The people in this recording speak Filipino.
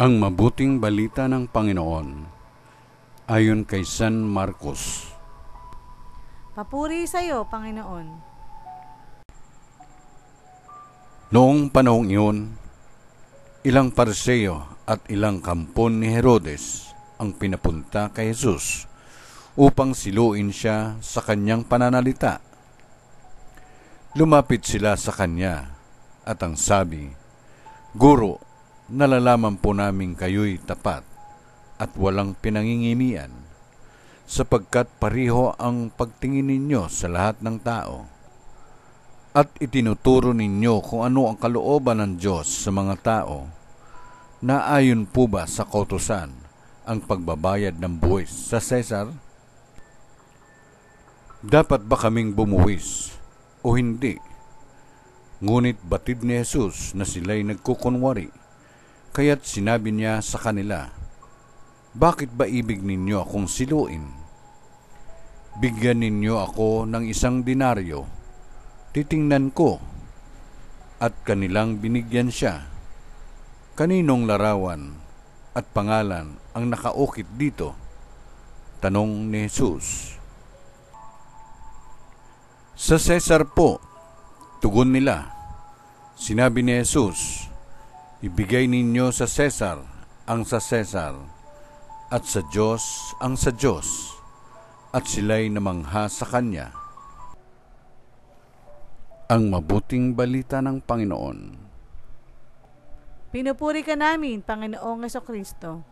Ang mabuting balita ng Panginoon ayon kay San Marcos. Papuri sa iyo, Panginoon. Noong panahong iyon, ilang Pariseo at ilang kampon ni Herodes ang pinapunta kay Jesus upang siluin siya sa kanyang pananalita. Lumapit sila sa kanya at ang sabi, "Guro, nalalaman po namin kayo'y tapat at walang pinangingimian, sapagkat pareho ang pagtingin ninyo sa lahat ng tao, at itinuturo ninyo kung ano ang kalooban ng Diyos sa mga tao, na ayon po ba sa kautusan ang pagbabayad ng buwis sa Cesar? Dapat ba kaming bumuwis o hindi?" Ngunit batid ni Jesus na sila'y nagkukunwari, kaya't sinabi niya sa kanila, "Bakit ba ibig ninyo akong siluin? Bigyan ninyo ako ng 1 denaryo, titingnan ko." At kanilang binigyan siya. "Kaninong larawan at pangalan ang nakaukit dito?" tanong ni Jesus. "Sa Cesar po," tugon nila. Sinabi ni Jesus, "Ibigay ninyo sa Cesar ang sa Cesar, at sa Diyos ang sa Diyos." At sila'y namangha sa kanya. Ang mabuting balita ng Panginoon. Pinupuri ka namin, Panginoong Hesukristo.